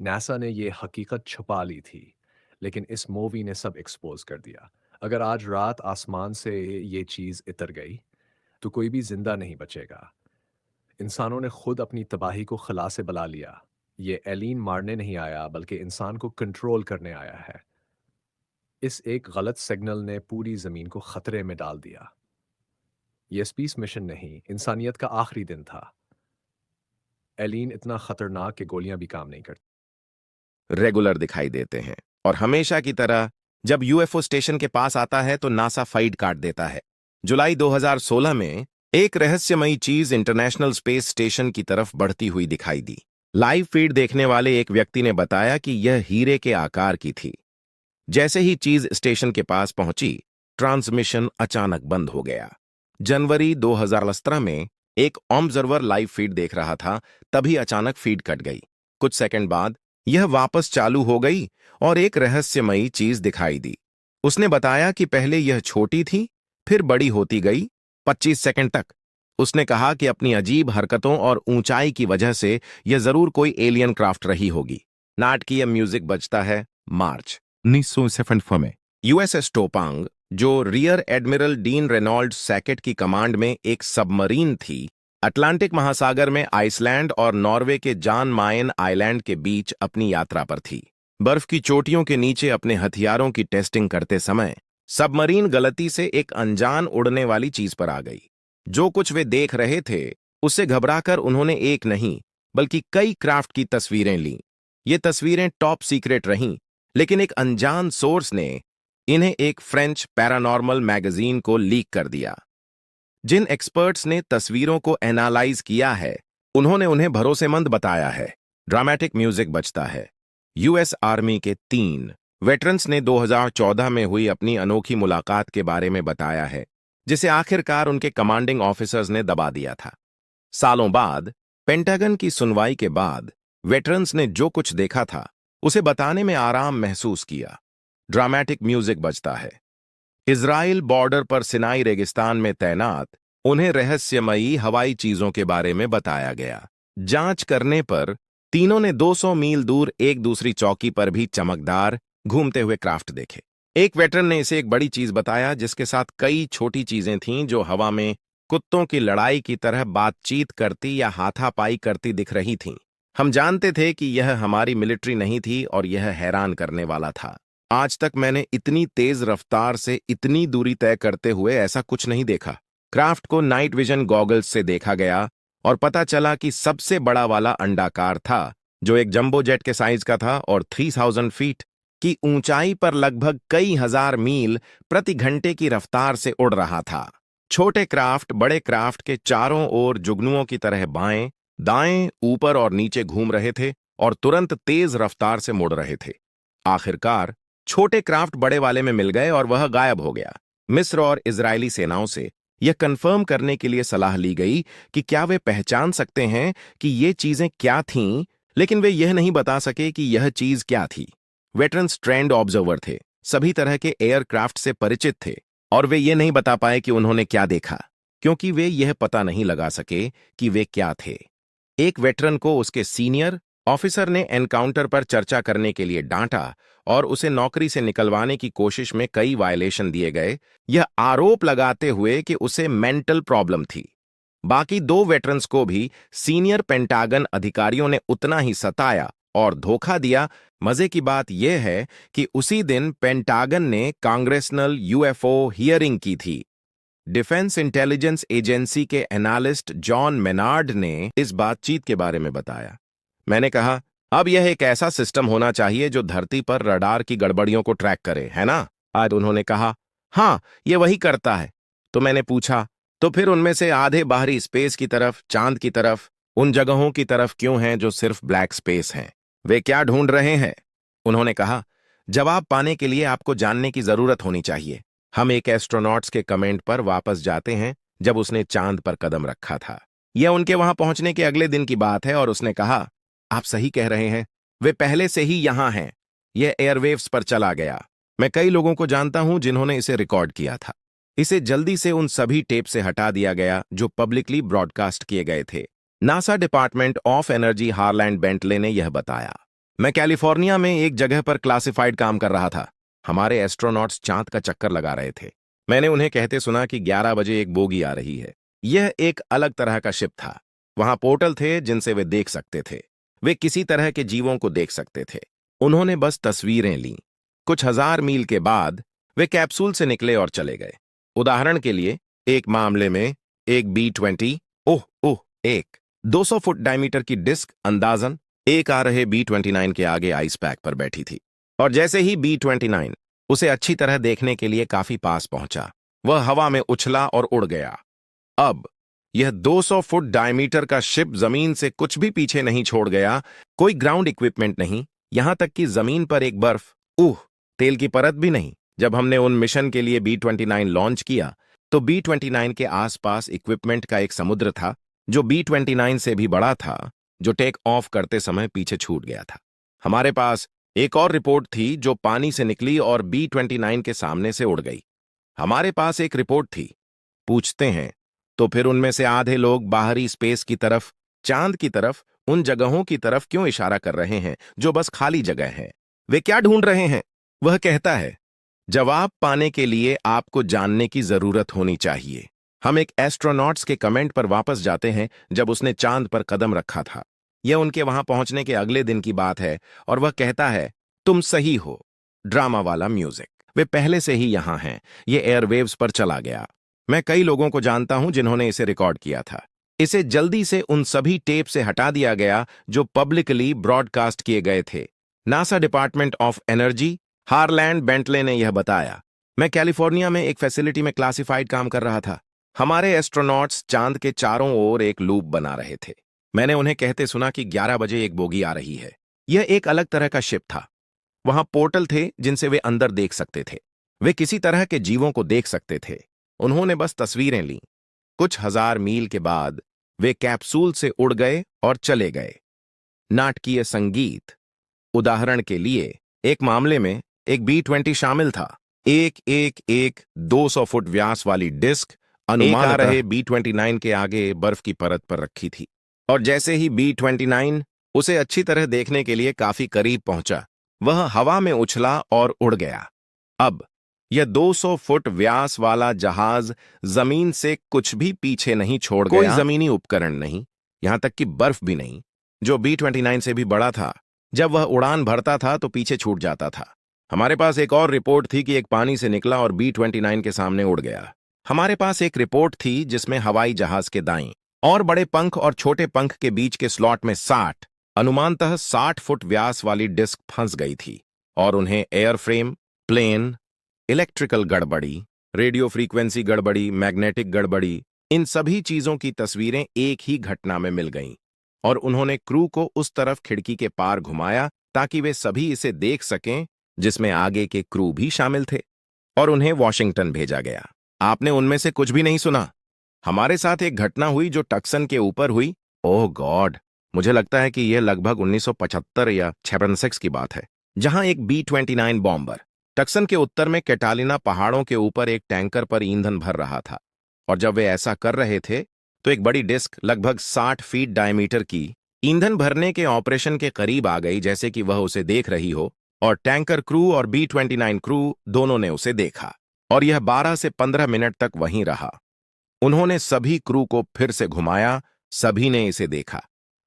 NASA ने ये हकीकत छुपा ली थी, लेकिन इस मूवी ने सब एक्सपोज कर दिया। अगर आज रात आसमान से ये चीज़ इतर गई, तो कोई भी जिंदा नहीं बचेगा। इंसानों ने खुद अपनी तबाही को खला से बुला लिया। ये एलीन मारने नहीं आया, बल्कि इंसान को कंट्रोल करने आया है। इस एक गलत सिग्नल ने पूरी ज़मीन को खतरे में डाल दिया। ये स्पेस मिशन नहीं, इंसानियत का आखिरी दिन था। एलीन इतना खतरनाक कि गोलियां भी काम नहीं करती। रेगुलर दिखाई देते हैं और हमेशा की तरह जब यूएफओ स्टेशन के पास आता है तो नासा फाइट काट देता है। जुलाई 2016 में एक रहस्यमयी चीज इंटरनेशनल स्पेस स्टेशन की तरफ बढ़ती हुई दिखाई दी। लाइव फीड देखने वाले एक व्यक्ति ने बताया कि यह हीरे के आकार की थी। जैसे ही चीज स्टेशन के पास पहुंची, ट्रांसमिशन अचानक बंद हो गया। जनवरी 2017 में एक ऑब्जर्वर लाइव फीड देख रहा था, तभी अचानक फीड कट गई। कुछ सेकंड बाद यह वापस चालू हो गई और एक रहस्यमयी चीज दिखाई दी। उसने बताया कि पहले यह छोटी थी, फिर बड़ी होती गई, 25 सेकंड तक। उसने कहा कि अपनी अजीब हरकतों और ऊंचाई की वजह से यह जरूर कोई एलियन क्राफ्ट रही होगी। नाटकीय म्यूजिक बजता है। मार्च 1974 में यूएसएस टोपांग, जो rear admiral Dean Reynold Sackett की कमांड में एक सबमरीन थी, अटलांटिक महासागर में आइसलैंड और नॉर्वे के जान मायन आइलैंड के बीच अपनी यात्रा पर थी। बर्फ की चोटियों के नीचे अपने हथियारों की टेस्टिंग करते समय सबमरीन गलती से एक अनजान उड़ने वाली चीज पर आ गई। जो कुछ वे देख रहे थे, उससे घबराकर उन्होंने एक नहीं बल्कि कई क्राफ्ट की तस्वीरें लीं। ये तस्वीरें टॉप सीक्रेट रहीं, लेकिन एक अनजान सोर्स ने इन्हें एक फ्रेंच पैरानॉर्मल मैगजीन को लीक कर दिया। जिन एक्सपर्ट्स ने तस्वीरों को एनालाइज किया है, उन्होंने उन्हें भरोसेमंद बताया है। ड्रामेटिक म्यूजिक बजता है। यूएस आर्मी के 3 वेटरन्स ने 2014 में हुई अपनी अनोखी मुलाकात के बारे में बताया है, जिसे आखिरकार उनके कमांडिंग ऑफिसर्स ने दबा दिया था। सालों बाद पेंटागन की सुनवाई के बाद वेटरन्स ने जो कुछ देखा था, उसे बताने में आराम महसूस किया। ड्रामेटिक म्यूजिक बजता है। इजराइल बॉर्डर पर सिनाई रेगिस्तान में तैनात उन्हें रहस्यमयी हवाई चीजों के बारे में बताया गया। जांच करने पर तीनों ने 200 मील दूर एक दूसरी चौकी पर भी चमकदार घूमते हुए क्राफ्ट देखे। एक वेटरन ने इसे एक बड़ी चीज बताया, जिसके साथ कई छोटी चीजें थीं जो हवा में कुत्तों की लड़ाई की तरह बातचीत करती या हाथापाई करती दिख रही थीं। हम जानते थे कि यह हमारी मिलिट्री नहीं थी और यह हैरान करने वाला था। आज तक मैंने इतनी तेज रफ्तार से इतनी दूरी तय करते हुए ऐसा कुछ नहीं देखा। क्राफ्ट को नाइट विजन गॉगल्स से देखा गया और पता चला कि सबसे बड़ा वाला अंडाकार था, जो एक जंबो जेट के साइज का था और 3000 फीट की ऊंचाई पर लगभग कई हजार मील प्रति घंटे की रफ्तार से उड़ रहा था। छोटे क्राफ्ट बड़े क्राफ्ट के चारों ओर जुगनुओं की तरह बाएं, दाएं, ऊपर और नीचे घूम रहे थे और तुरंत तेज रफ्तार से मुड़ रहे थे। आखिरकार छोटे क्राफ्ट बड़े वाले में मिल गए और वह गायब हो गया। मिस्र और इजरायली सेनाओं से यह कंफर्म करने के लिए सलाह ली गई कि क्या वे पहचान सकते हैं कि ये चीजें क्या थीं, लेकिन वे यह नहीं बता सके कि यह चीज क्या थी। वेटरन्स ट्रेंड ऑब्जर्वर थे, सभी तरह के एयरक्राफ्ट से परिचित थे, और वे ये नहीं बता पाए कि उन्होंने क्या देखा, क्योंकि वे यह पता नहीं लगा सके कि वे क्या थे। एक वेटरन को उसके सीनियर ऑफिसर ने एनकाउंटर पर चर्चा करने के लिए डांटा और उसे नौकरी से निकलवाने की कोशिश में कई वायलेशन दिए गए, यह आरोप लगाते हुए कि उसे मेंटल प्रॉब्लम थी। बाकी 2 वेटरन्स को भी सीनियर पेंटागन अधिकारियों ने उतना ही सताया और धोखा दिया। मजे की बात यह है कि उसी दिन पेंटागन ने कांग्रेसनल यूएफओ हियरिंग की थी। डिफेंस इंटेलिजेंस एजेंसी के एनालिस्ट जॉन मेनार्ड ने इस बातचीत के बारे में बताया। मैंने कहा, अब यह एक ऐसा सिस्टम होना चाहिए जो धरती पर रडार की गड़बड़ियों को ट्रैक करे, है ना? आज उन्होंने कहा, हाँ, यह वही करता है। तो मैंने पूछा, तो फिर उनमें से आधे बाहरी स्पेस की तरफ, चांद की तरफ, उन जगहों की तरफ क्यों हैं जो सिर्फ ब्लैक स्पेस हैं? वे क्या ढूंढ रहे हैं? उन्होंने कहा, जवाब पाने के लिए आपको जानने की जरूरत होनी चाहिए। हम एक एस्ट्रोनॉट्स के कमेंट पर वापस जाते हैं जब उसने चांद पर कदम रखा था। यह उनके वहां पहुंचने के अगले दिन की बात है और उसने कहा, आप सही कह रहे हैं, वे पहले से ही यहां हैं। यह एयरवेव्स पर चला गया। मैं कई लोगों को जानता हूं जिन्होंने इसे रिकॉर्ड किया था। इसे जल्दी से उन सभी टेप से हटा दिया गया जो पब्लिकली ब्रॉडकास्ट किए गए थे। NASA department of energy Harland Bentley ने यह बताया। मैं कैलिफोर्निया में एक जगह पर क्लासिफाइड काम कर रहा था। हमारे एस्ट्रोनॉट्स चांद का चक्कर लगा रहे थे। मैंने उन्हें कहते सुना कि 11 बजे एक बोगी आ रही है। यह एक अलग तरह का शिप था। वहां पोर्टल थे जिनसे वे देख सकते थे। वे किसी तरह के जीवों को देख सकते थे। उन्होंने बस तस्वीरें लीं। कुछ हजार मील के बाद वे कैप्सूल से निकले और चले गए। उदाहरण के लिए, एक मामले में एक B-20, ओह ओह, एक 200 फुट डायमीटर की डिस्क अंदाजन एक आ रहे B-29 के आगे आइस पैक पर बैठी थी। और जैसे ही B-29 उसे अच्छी तरह देखने के लिए काफी पास पहुंचा, वह हवा में उछला और उड़ गया। अब यह 200 फुट डायमीटर का शिप जमीन से कुछ भी पीछे नहीं छोड़ गया। कोई ग्राउंड इक्विपमेंट नहीं, यहां तक कि जमीन पर एक तेल की परत भी नहीं। जब हमने उन मिशन के लिए B-29 लॉन्च किया तो B-29 के आसपास इक्विपमेंट का एक समुद्र था जो B-29 से भी बड़ा था, जो टेक ऑफ करते समय पीछे छूट गया था। हमारे पास एक और रिपोर्ट थी जो पानी से निकली और B-29 के सामने से उड़ गई। हमारे पास एक रिपोर्ट थी। पूछते हैं, तो फिर उनमें से आधे लोग बाहरी स्पेस की तरफ, चांद की तरफ, उन जगहों की तरफ क्यों इशारा कर रहे हैं जो बस खाली जगह हैं? वे क्या ढूंढ रहे हैं? वह कहता है, जवाब पाने के लिए आपको जानने की जरूरत होनी चाहिए। हम एक एस्ट्रोनॉट्स के कमेंट पर वापस जाते हैं जब उसने चांद पर कदम रखा था। यह उनके वहां पहुंचने के अगले दिन की बात है और वह कहता है, तुम सही हो। ड्रामा वाला म्यूजिक, वे पहले से ही यहां हैं। यह एयरवेव्स पर चला गया। मैं कई लोगों को जानता हूं जिन्होंने इसे रिकॉर्ड किया था। इसे जल्दी से उन सभी टेप से हटा दिया गया जो पब्लिकली ब्रॉडकास्ट किए गए थे। NASA department of energy Harland Bentley ने यह बताया। मैं कैलिफोर्निया में एक फैसिलिटी में क्लासिफाइड काम कर रहा था। हमारे एस्ट्रोनॉट्स चांद के चारों ओर एक लूप बना रहे थे। मैंने उन्हें कहते सुना कि 11 बजे एक बोगी आ रही है। यह एक अलग तरह का शिप था। वहां पोर्टल थे जिनसे वे अंदर देख सकते थे। वे किसी तरह के जीवों को देख सकते थे। उन्होंने बस तस्वीरें लीं। कुछ हजार मील के बाद वे कैप्सूल से उड़ गए और चले गए। नाटकीय संगीत, उदाहरण के लिए, एक मामले में एक B-20 शामिल था। एक 200 फुट व्यास वाली डिस्क अनुमान आ रहे B-29 के आगे बर्फ की परत पर रखी थी। और जैसे ही B-29 उसे अच्छी तरह देखने के लिए काफी करीब पहुंचा, वह हवा में उछला और उड़ गया। अब यह 200 फुट व्यास वाला जहाज जमीन से कुछ भी पीछे नहीं छोड़ गया। कोई जमीनी उपकरण नहीं, यहां तक कि बर्फ भी नहीं, जो B-29 से भी बड़ा था। जब वह उड़ान भरता था तो पीछे छूट जाता था। हमारे पास एक और रिपोर्ट थी कि एक पानी से निकला और B-29 के सामने उड़ गया। हमारे पास एक रिपोर्ट थी जिसमें हवाई जहाज के दाईं और बड़े पंख और छोटे पंख के बीच के स्लॉट में अनुमानतः 60 फुट व्यास वाली डिस्क फंस गई थी और उन्हें एयरफ्रेम, प्लेन, इलेक्ट्रिकल गड़बड़ी, रेडियो फ्रीक्वेंसी गड़बड़ी, मैग्नेटिक गड़बड़ी, इन सभी चीजों की तस्वीरें एक ही घटना में मिल गईं। और उन्होंने क्रू को उस तरफ खिड़की के पार घुमाया ताकि वे सभी इसे देख सकें, जिसमें आगे के क्रू भी शामिल थे। और उन्हें वॉशिंगटन भेजा गया। आपने उनमें से कुछ भी नहीं सुना? हमारे साथ एक घटना हुई जो टक्सन के ऊपर हुई। ओह गॉड, मुझे लगता है कि यह लगभग 1975 या 76 की बात है, जहां एक B-29 बॉम्बर टक्सन के उत्तर में कैटालिना पहाड़ों के ऊपर एक टैंकर पर ईंधन भर रहा था। और जब वे ऐसा कर रहे थे तो एक बड़ी डिस्क लगभग 60 फीट डायमीटर की ईंधन भरने के ऑपरेशन के करीब आ गई, जैसे कि वह उसे देख रही हो। और टैंकर क्रू और B-29 क्रू दोनों ने उसे देखा और यह 12 से 15 मिनट तक वहीं रहा। उन्होंने सभी क्रू को फिर से घुमाया, सभी ने इसे देखा।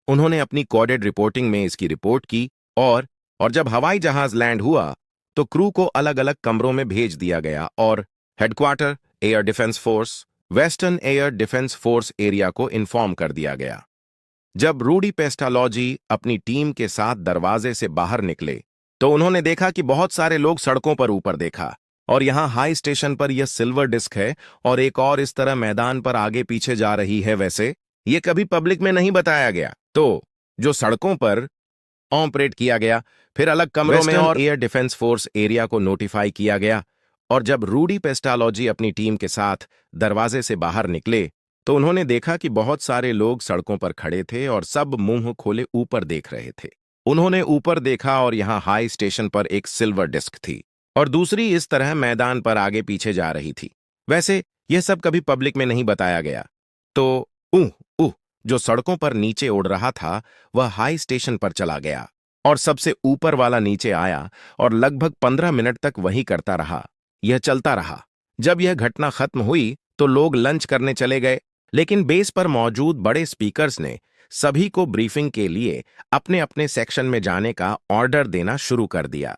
उन्होंने अपनी कोडेड रिपोर्टिंग में इसकी रिपोर्ट की और जब हवाई जहाज लैंड हुआ तो क्रू को अलग अलग कमरों में भेज दिया गया और headquarter air defence force, western air defence force area को इन्फॉर्म कर दिया गया। जब रूडी पेस्टालॉजी अपनी टीम के साथ दरवाजे से बाहर निकले तो उन्होंने देखा कि बहुत सारे लोग सड़कों पर ऊपर देखा और यहां हाई स्टेशन पर यह सिल्वर डिस्क है और एक और इस तरह मैदान पर आगे पीछे जा रही है। वैसे ये कभी पब्लिक में नहीं बताया गया, तो जो सड़कों पर ऑपरेट किया गया, फिर अलग कमरों में और एयर डिफेंस फोर्स एरिया को नोटिफाई किया गया। और जब रूडी पेस्टालॉजी अपनी टीम के साथ दरवाजे से बाहर निकले तो उन्होंने देखा कि बहुत सारे लोग सड़कों पर खड़े थे और सब मुंह खोले ऊपर देख रहे थे। उन्होंने ऊपर देखा और यहां हाई स्टेशन पर एक सिल्वर डिस्क थी और दूसरी इस तरह मैदान पर आगे पीछे जा रही थी। वैसे यह सब कभी पब्लिक में नहीं बताया गया। तो जो सड़कों पर नीचे उड़ रहा था वह हाई स्टेशन पर चला गया और सबसे ऊपर वाला नीचे आया और लगभग 15 मिनट तक वही करता रहा। यह चलता रहा। जब यह घटना खत्म हुई तो लोग लंच करने चले गए, लेकिन बेस पर मौजूद बड़े स्पीकर्स ने सभी को ब्रीफिंग के लिए अपने अपने सेक्शन में जाने का ऑर्डर देना शुरू कर दिया।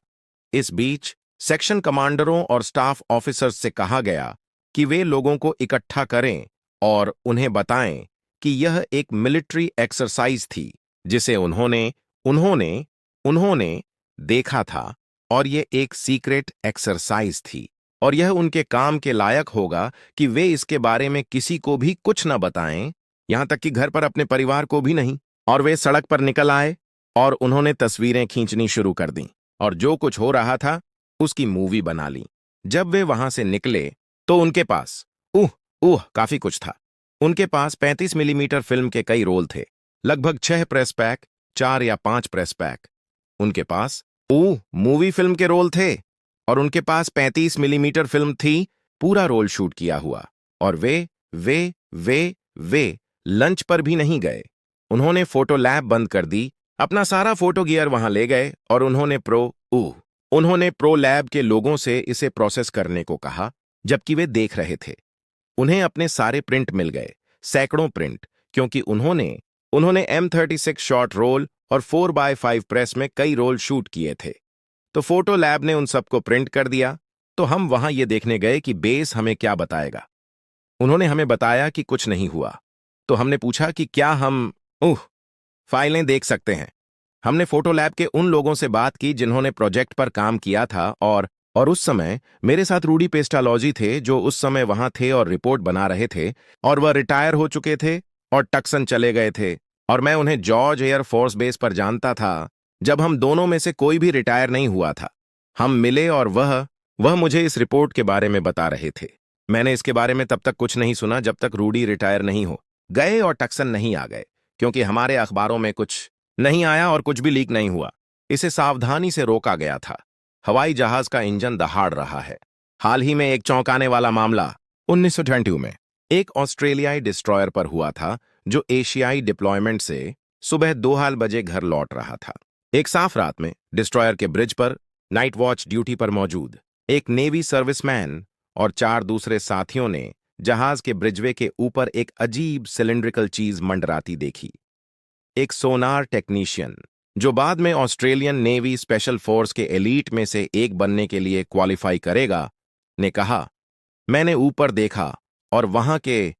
इस बीच सेक्शन कमांडरों और स्टाफ ऑफिसर्स से कहा गया कि वे लोगों को इकट्ठा करें और उन्हें बताएं कि यह एक मिलिट्री एक्सरसाइज थी जिसे उन्होंने उन्होंने उन्होंने देखा था, और यह एक सीक्रेट एक्सरसाइज थी और यह उनके काम के लायक होगा कि वे इसके बारे में किसी को भी कुछ न बताएं, यहां तक कि घर पर अपने परिवार को भी नहीं। और वे सड़क पर निकल आए और उन्होंने तस्वीरें खींचनी शुरू कर दी और जो कुछ हो रहा था उसकी मूवी बना ली। जब वे वहां से निकले तो उनके पास काफी कुछ था। उनके पास 35 मिलीमीटर फिल्म के कई रोल थे, लगभग 6 प्रेस पैक, 4 या 5 प्रेस पैक। उनके पास मूवी फिल्म के रोल थे और उनके पास 35 मिलीमीटर फिल्म थी, पूरा रोल शूट किया हुआ। और वे लंच पर भी नहीं गए। उन्होंने फोटो लैब बंद कर दी, अपना सारा फोटो गियर वहां ले गए और उन्होंने प्रो लैब के लोगों से इसे प्रोसेस करने को कहा जबकि वे देख रहे थे। उन्हें अपने सारे प्रिंट मिल गए, सैकड़ों प्रिंट, क्योंकि उन्होंने M36 शॉर्ट रोल और 4x5 प्रेस में कई रोल शूट किए थे। तो फोटो लैब ने उन सबको प्रिंट कर दिया। तो हम वहां ये देखने गए कि बेस हमें क्या बताएगा। उन्होंने हमें बताया कि कुछ नहीं हुआ। तो हमने पूछा कि क्या हम फाइलें देख सकते हैं। हमने फोटो लैब के उन लोगों से बात की जिन्होंने प्रोजेक्ट पर काम किया था, और उस समय मेरे साथ रूडी पेस्टालॉजी थे जो उस समय वहां थे और रिपोर्ट बना रहे थे, और वह रिटायर हो चुके थे और टक्सन चले गए थे, और मैं उन्हें जॉर्ज एयर फोर्स बेस पर जानता था जब हम दोनों में से कोई भी रिटायर नहीं हुआ था। हम मिले और वह मुझे इस रिपोर्ट के बारे में बता रहे थे। मैंने इसके बारे में तब तक कुछ नहीं सुना जब तक रूडी रिटायर नहीं हो गए और टक्सन नहीं आ गए, क्योंकि हमारे अखबारों में कुछ नहीं आया और कुछ भी लीक नहीं हुआ। इसे सावधानी से रोका गया था। हवाई जहाज का इंजन दहाड़ रहा है। हाल ही में एक चौंकाने वाला मामला 1922 में एक ऑस्ट्रेलियाई डिस्ट्रॉयर पर हुआ था जो एशियाई डिप्लॉयमेंट से सुबह 2 बजे घर लौट रहा था। एक साफ रात में डिस्ट्रॉयर के ब्रिज पर नाइट वॉच ड्यूटी पर मौजूद एक नेवी सर्विसमैन और 4 दूसरे साथियों ने जहाज के ब्रिजवे के ऊपर एक अजीब सिलिंड्रिकल चीज मंडराती देखी। एक सोनार टेक्नीशियन, जो बाद में ऑस्ट्रेलियन नेवी स्पेशल फोर्स के एलीट में से एक बनने के लिए क्वालिफाई करेगा, ने कहा, मैंने ऊपर देखा और वहां के